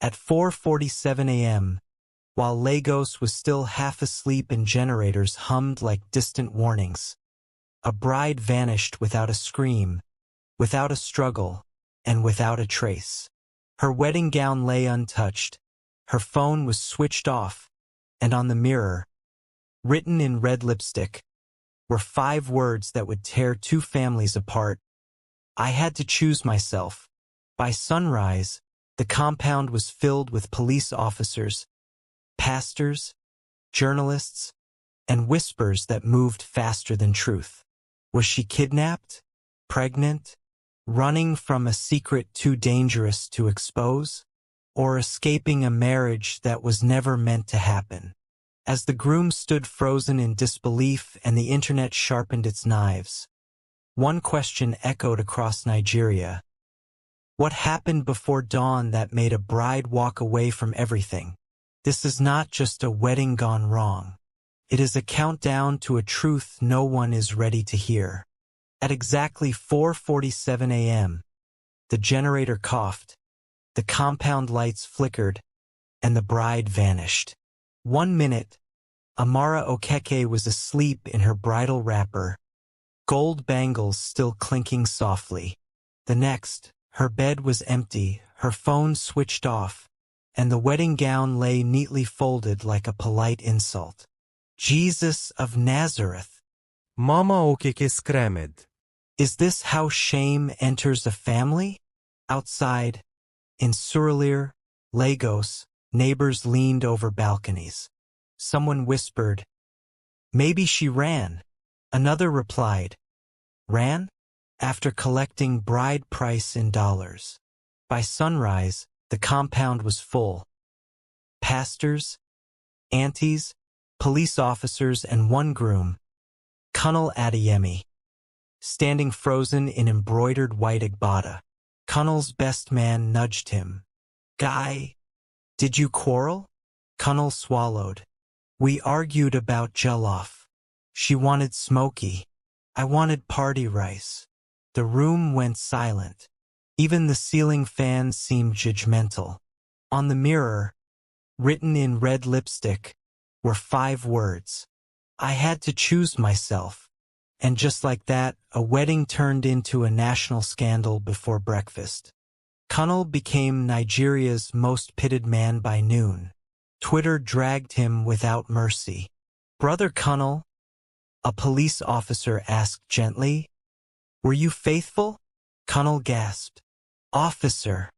At 4:47 a.m., while Lagos was still half asleep and generators hummed like distant warnings, a bride vanished without a scream, without a struggle, and without a trace. Her wedding gown lay untouched, her phone was switched off, and on the mirror, written in red lipstick, were 5 words that would tear 2 families apart. I had to choose myself. By sunrise, the compound was filled with police officers, pastors, journalists, and whispers that moved faster than truth. Was she kidnapped? Pregnant? Running from a secret too dangerous to expose? Or escaping a marriage that was never meant to happen? As the groom stood frozen in disbelief and the internet sharpened its knives, one question echoed across Nigeria. What happened before dawn that made a bride walk away from everything? This is not just a wedding gone wrong. It is a countdown to a truth no one is ready to hear. At exactly 4:47 a.m., the generator coughed, the compound lights flickered, and the bride vanished. 1 minute, Amara Okeke was asleep in her bridal wrapper, gold bangles still clinking softly. The next, her bed was empty, her phone switched off, and the wedding gown lay neatly folded like a polite insult. Jesus of Nazareth. Mama Okeke screamed. Is this how shame enters a family? Outside, in Surulere, Lagos, neighbors leaned over balconies. Someone whispered, "Maybe she ran." Another replied, "Ran?" After collecting bride price in dollars. By sunrise, the compound was full. Pastors, aunties, police officers, and one groom, Colonel Adeyemi, standing frozen in embroidered white agbada. Colonel's best man nudged him. "Guy, did you quarrel?" Colonel swallowed. "We argued about jollof. She wanted smoky. I wanted party rice." The room went silent. Even the ceiling fan seemed judgmental. On the mirror, written in red lipstick, were 5 words. I had to choose myself. And just like that, a wedding turned into a national scandal before breakfast. Colonel became Nigeria's most pitied man by noon. Twitter dragged him without mercy. "Brother Colonel," a police officer asked gently, "were you faithful?" Colonel gasped. "Officer,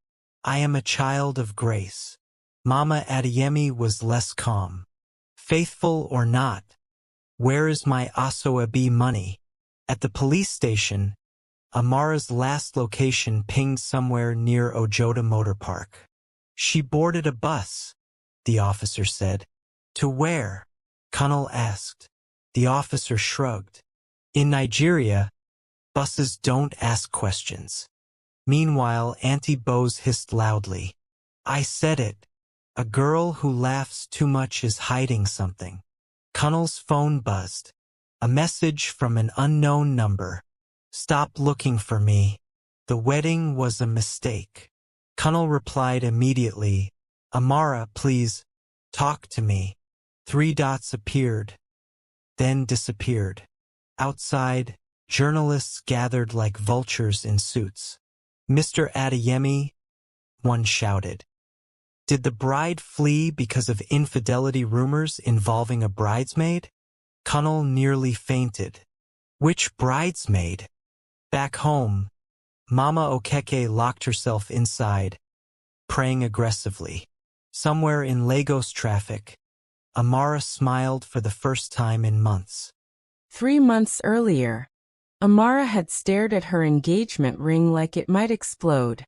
I am a child of grace." Mama Adeyemi was less calm. "Faithful or not, where is my Aso-Ebi money?" At the police station, Amara's last location pinged somewhere near Ojota Motor Park. "She boarded a bus," the officer said. "To where?" Colonel asked. The officer shrugged. "In Nigeria, buses don't ask questions." Meanwhile, Auntie Bose hissed loudly. "I said it. A girl who laughs too much is hiding something." Colonel's phone buzzed. A message from an unknown number. "Stop looking for me. The wedding was a mistake." Colonel replied immediately, "Amara, please, talk to me." 3 dots appeared, then disappeared. Outside, journalists gathered like vultures in suits. "Mr. Adeyemi," one shouted. "Did the bride flee because of infidelity rumors involving a bridesmaid?" Colonel nearly fainted. "Which bridesmaid?" Back home, Mama Okeke locked herself inside, praying aggressively. Somewhere in Lagos traffic, Amara smiled for the first time in months. 3 months earlier, Amara had stared at her engagement ring like it might explode.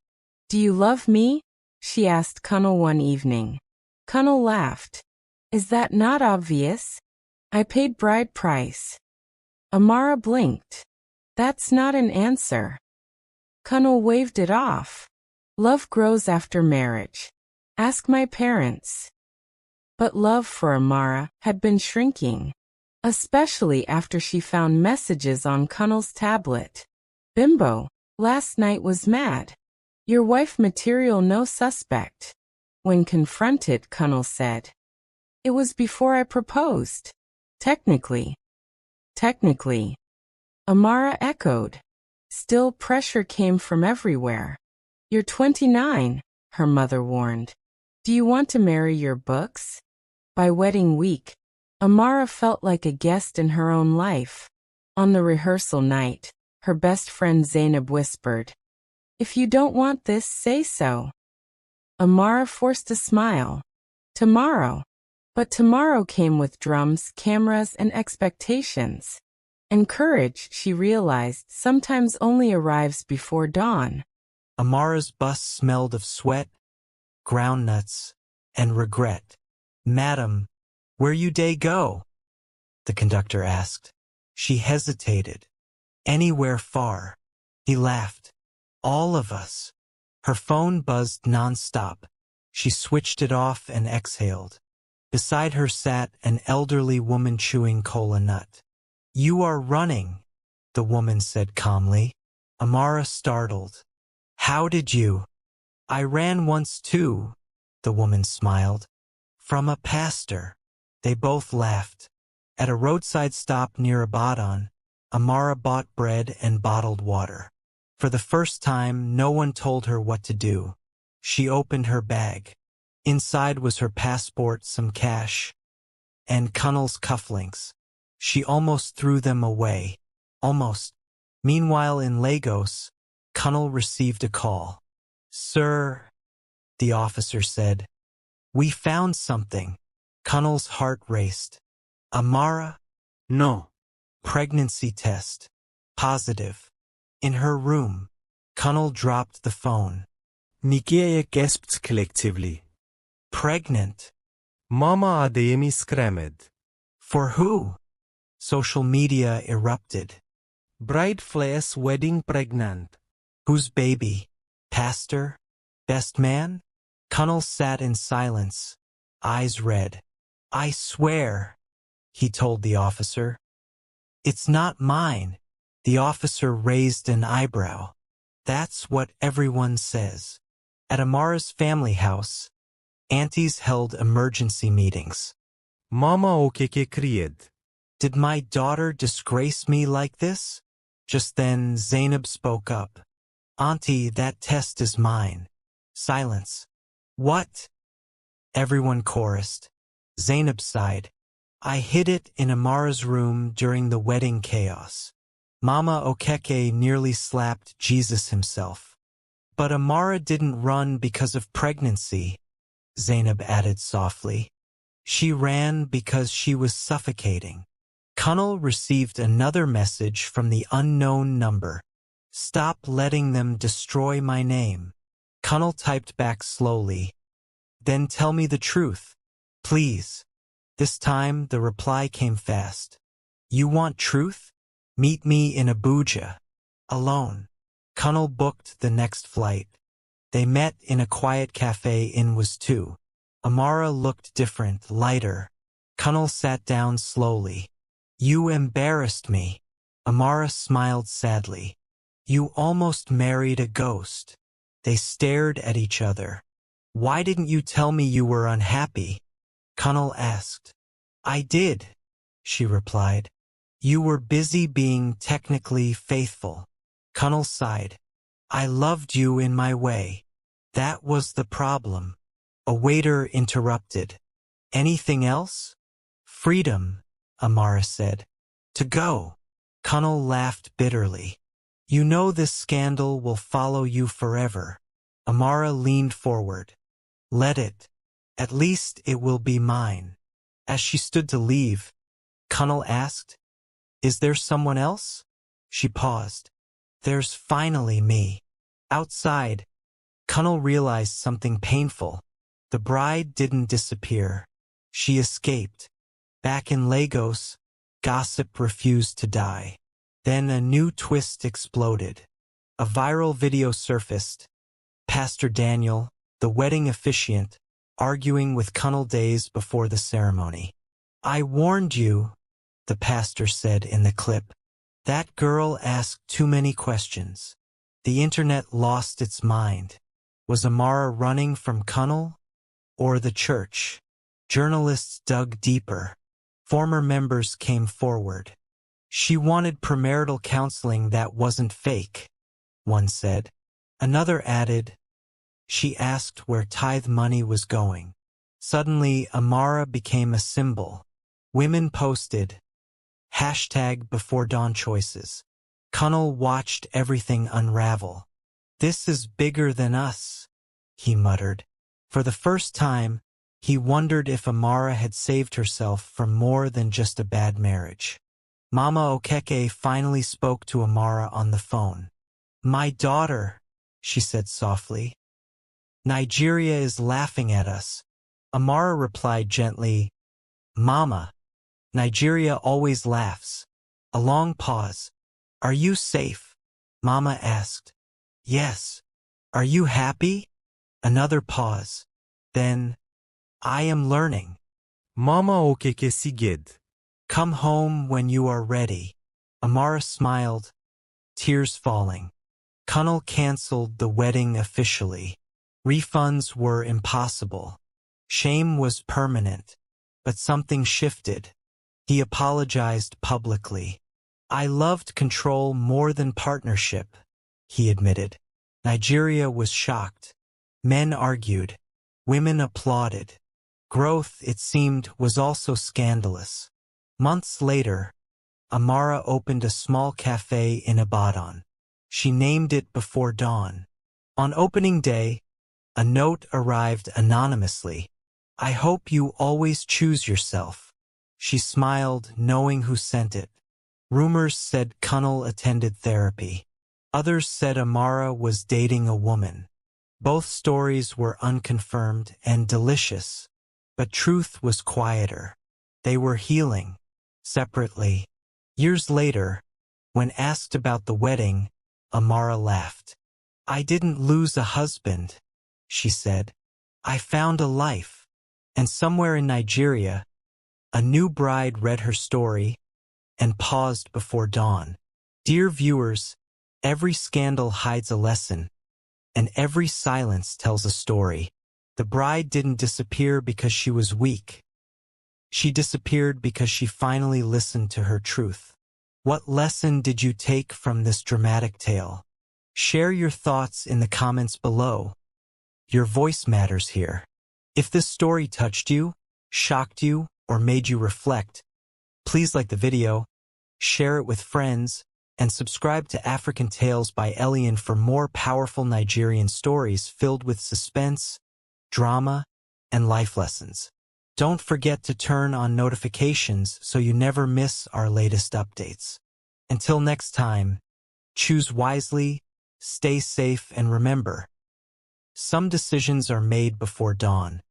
"Do you love me?" she asked Colonel one evening. Colonel laughed. "Is that not obvious? I paid bride price." Amara blinked. "That's not an answer." Colonel waved it off. "Love grows after marriage. Ask my parents." But love for Amara had been shrinking, especially after she found messages on Colonel's tablet. "Bimbo, last night was mad. Your wife material no suspect. When confronted, Kunal said, "It was before I proposed." Technically. Technically. Amara echoed. Still, pressure came from everywhere. "You're 29, her mother warned. "Do you want to marry your books?" By wedding week, Amara felt like a guest in her own life. On the rehearsal night, her best friend Zainab whispered, "If you don't want this, say so." Amara forced a smile. Tomorrow. But tomorrow came with drums, cameras, and expectations. And courage, she realized, sometimes only arrives before dawn. Amara's bus smelled of sweat, groundnuts, and regret. "Madam, where you dey go?" the conductor asked. She hesitated. "Anywhere far." He laughed. "All of us." Her phone buzzed nonstop. She switched it off and exhaled. Beside her sat an elderly woman chewing cola nut. "You are running," the woman said calmly. Amara startled. "How did you?" "I ran once too," the woman smiled. "From a pastor." They both laughed. At a roadside stop near Ibadan, Amara bought bread and bottled water. For the first time, no one told her what to do. She opened her bag. Inside was her passport, some cash, and Kunal's cufflinks. She almost threw them away. Almost. Meanwhile, in Lagos, Kunal received a call. "Sir," the officer said, "we found something." Kunal's heart raced. "Amara?" No. Pregnancy test. Positive. In her room. Kunal dropped the phone. Nikie gasped collectively. Pregnant. Mama ademi skremed. For who? Social media erupted. Bride flares wedding pregnant. Whose baby? Pastor? Best man? Kunal sat in silence, eyes red. "I swear," he told the officer. "It's not mine." The officer raised an eyebrow. "That's what everyone says." At Amara's family house, aunties held emergency meetings. Mama okeke kried. "Did my daughter disgrace me like this?" Just then Zainab spoke up. "Auntie, that test is mine." Silence. "What?" Everyone chorused. Zainab sighed. "I hid it in Amara's room during the wedding chaos." Mama Okeke nearly slapped Jesus himself. "But Amara didn't run because of pregnancy," Zainab added softly. "She ran because she was suffocating." Kunal received another message from the unknown number. "Stop letting them destroy my name." Kunal typed back slowly. "Then tell me the truth, please." This time the reply came fast. "You want truth? Meet me in Abuja. Alone." Kunal booked the next flight. They met in a quiet cafe in Wazoo. Amara looked different, lighter. Kunal sat down slowly. "You embarrassed me." Amara smiled sadly. "You almost married a ghost." They stared at each other. "Why didn't you tell me you were unhappy?" Kunal asked. "I did," she replied. "You were busy being technically faithful." Kunal sighed. "I loved you in my way. That was the problem." A waiter interrupted. "Anything else?" "Freedom," Amara said. "To go." Kunal laughed bitterly. "You know this scandal will follow you forever." Amara leaned forward. "Let it. At least it will be mine." As she stood to leave, Kunal asked, "Is there someone else?" She paused. "There's finally me." Outside, Kunal realized something painful. The bride didn't disappear. She escaped. Back in Lagos, gossip refused to die. Then a new twist exploded. A viral video surfaced. Pastor Daniel, the wedding officiant, arguing with Kunal days before the ceremony. "I warned you," the pastor said in the clip. "That girl asked too many questions." The internet lost its mind. Was Amara running from Kunal? or the church? Journalists dug deeper. Former members came forward. She wanted premarital counseling that wasn't fake, one said. Another added, she asked where tithe money was going. Suddenly, Amara became a symbol. Women posted, #BeforeDawnChoices. Kunnel watched everything unravel. This is bigger than us, he muttered. For the first time, he wondered if Amara had saved herself from more than just a bad marriage. Mama Okeke finally spoke to Amara on the phone. My daughter, she said softly. Nigeria is laughing at us. Amara replied gently, Mama, Nigeria always laughs. A long pause. Are you safe? Mama asked. Yes. Are you happy? Another pause. Then, I am learning. Mama Okeke siged. Come home when you are ready. Amara smiled, tears falling. Kunnel canceled the wedding officially. Refunds were impossible. Shame was permanent, but something shifted. He apologized publicly. I loved control more than partnership, he admitted. Nigeria was shocked. Men argued. Women applauded. Growth, it seemed, was also scandalous. Months later, Amara opened a small cafe in Ibadan. She named it Before Dawn. On opening day, a note arrived anonymously. I hope you always choose yourself. She smiled, knowing who sent it. Rumors said Kunnel attended therapy. Others said Amara was dating a woman. Both stories were unconfirmed and delicious, but truth was quieter. They were healing, separately. Years later, when asked about the wedding, Amara laughed. I didn't lose a husband, she said. I found a life. And somewhere in Nigeria, a new bride read her story and paused before dawn. Dear viewers, every scandal hides a lesson, and every silence tells a story. The bride didn't disappear because she was weak. She disappeared because she finally listened to her truth. What lesson did you take from this dramatic tale? Share your thoughts in the comments below. Your voice matters here. If this story touched you, shocked you, or made you reflect, please like the video, share it with friends, and subscribe to African Tales by Elian for more powerful Nigerian stories filled with suspense, drama, and life lessons. Don't forget to turn on notifications so you never miss our latest updates. Until next time, choose wisely, stay safe, and remember, some decisions are made before dawn,